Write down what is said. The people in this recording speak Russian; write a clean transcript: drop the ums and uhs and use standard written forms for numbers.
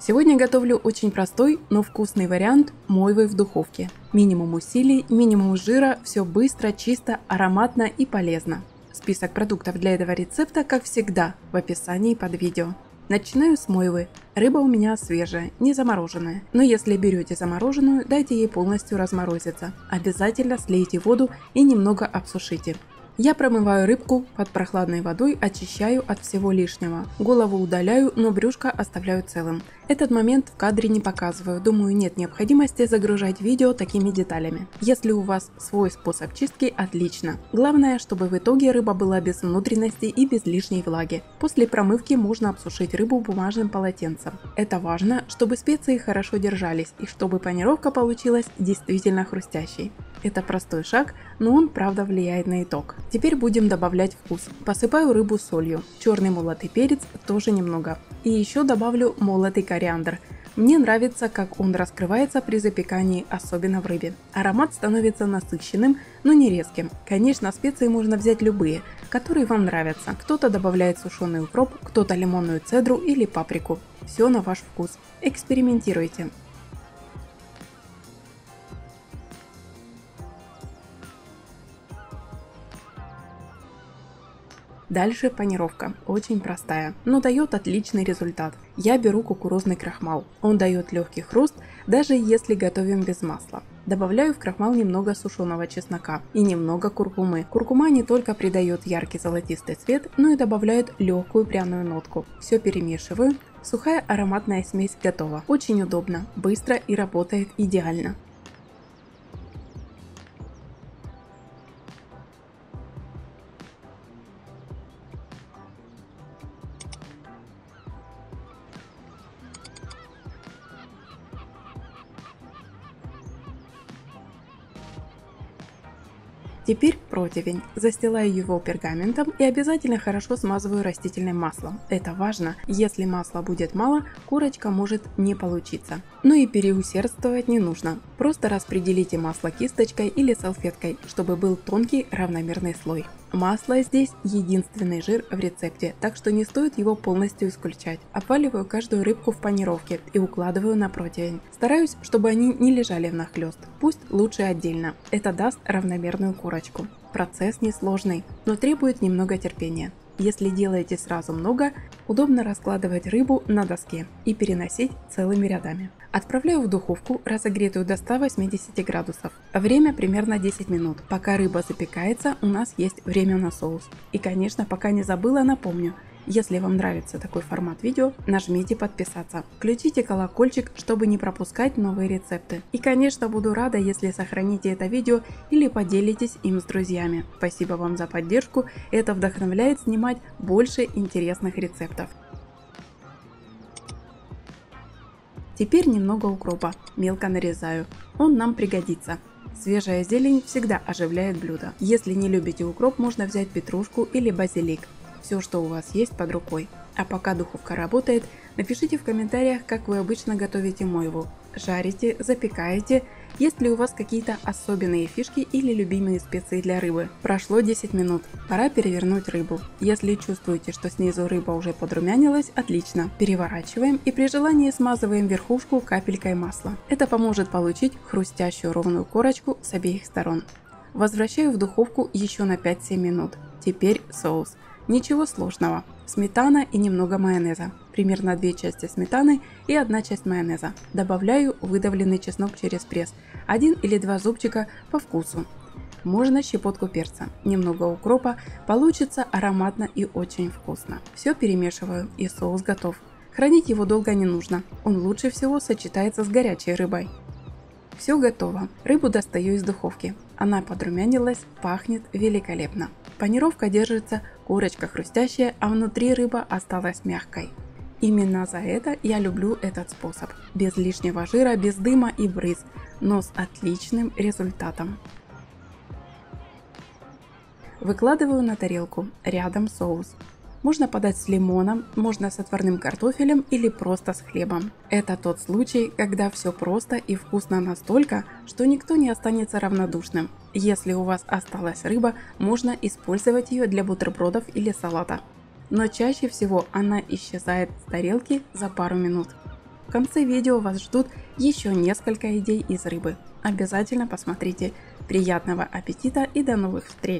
Сегодня готовлю очень простой, но вкусный вариант мойвы в духовке. Минимум усилий, минимум жира, все быстро, чисто, ароматно и полезно. Список продуктов для этого рецепта, как всегда, в описании под видео. Начинаю с мойвы. Рыба у меня свежая, не замороженная. Но если берете замороженную, дайте ей полностью разморозиться. Обязательно слейте воду и немного обсушите. Я промываю рыбку под прохладной водой, очищаю от всего лишнего. Голову удаляю, но брюшко оставляю целым. Этот момент в кадре не показываю, думаю, нет необходимости загружать видео такими деталями. Если у вас свой способ чистки, отлично. Главное, чтобы в итоге рыба была без внутренности и без лишней влаги. После промывки можно обсушить рыбу бумажным полотенцем. Это важно, чтобы специи хорошо держались и чтобы панировка получилась действительно хрустящей. Это простой шаг, но он правда влияет на итог. Теперь будем добавлять вкус. Посыпаю рыбу солью, черный молотый перец тоже немного. И еще добавлю молотый кориандр. Мне нравится, как он раскрывается при запекании, особенно в рыбе. Аромат становится насыщенным, но не резким. Конечно, специи можно взять любые, которые вам нравятся. Кто-то добавляет сушеный укроп, кто-то лимонную цедру или паприку. Все на ваш вкус. Экспериментируйте. Дальше панировка, очень простая, но дает отличный результат. Я беру кукурузный крахмал, он дает легкий хруст, даже если готовим без масла. Добавляю в крахмал немного сушеного чеснока и немного куркумы. Куркума не только придает яркий золотистый цвет, но и добавляет легкую пряную нотку. Все перемешиваю, сухая ароматная смесь готова. Очень удобно, быстро и работает идеально. Теперь противень. Застилаю его пергаментом и обязательно хорошо смазываю растительным маслом. Это важно, если масла будет мало, курочка может не получиться. Но и переусердствовать не нужно. Просто распределите масло кисточкой или салфеткой, чтобы был тонкий равномерный слой. Масло здесь единственный жир в рецепте, так что не стоит его полностью исключать. Обваливаю каждую рыбку в панировке и укладываю на противень. Стараюсь, чтобы они не лежали внахлёст, пусть лучше отдельно. Это даст равномерную корочку. Процесс несложный, но требует немного терпения. Если делаете сразу много, удобно раскладывать рыбу на доске и переносить целыми рядами. Отправляю в духовку, разогретую до 180 градусов. Время примерно 10 минут. Пока рыба запекается, у нас есть время на соус. И, конечно, пока не забыла, напомню. Если вам нравится такой формат видео, нажмите подписаться. Включите колокольчик, чтобы не пропускать новые рецепты. И, конечно, буду рада, если сохраните это видео или поделитесь им с друзьями. Спасибо вам за поддержку, это вдохновляет снимать больше интересных рецептов. Теперь немного укропа, мелко нарезаю, он нам пригодится. Свежая зелень всегда оживляет блюдо. Если не любите укроп, можно взять петрушку или базилик. Все, что у вас есть под рукой. А пока духовка работает, напишите в комментариях, как вы обычно готовите мойву. Жарите, запекаете, есть ли у вас какие-то особенные фишки или любимые специи для рыбы. Прошло 10 минут, пора перевернуть рыбу. Если чувствуете, что снизу рыба уже подрумянилась, отлично. Переворачиваем и при желании смазываем верхушку капелькой масла. Это поможет получить хрустящую ровную корочку с обеих сторон. Возвращаю в духовку еще на 5-7 минут. Теперь соус. Ничего сложного. Сметана и немного майонеза. Примерно 2 части сметаны и 1 часть майонеза. Добавляю выдавленный чеснок через пресс. 1 или 2 зубчика по вкусу. Можно щепотку перца. Немного укропа. Получится ароматно и очень вкусно. Все перемешиваю и соус готов. Хранить его долго не нужно. Он лучше всего сочетается с горячей рыбой. Все готово. Рыбу достаю из духовки. Она подрумянилась, пахнет великолепно. Панировка держится, корочка хрустящая, а внутри рыба осталась мягкой. Именно за это я люблю этот способ. Без лишнего жира, без дыма и брызг, но с отличным результатом. Выкладываю на тарелку, рядом соус. Можно подать с лимоном, можно с отварным картофелем или просто с хлебом. Это тот случай, когда все просто и вкусно настолько, что никто не останется равнодушным. Если у вас осталась рыба, можно использовать ее для бутербродов или салата. Но чаще всего она исчезает с тарелки за пару минут. В конце видео вас ждут еще несколько идей из рыбы. Обязательно посмотрите. Приятного аппетита и до новых встреч!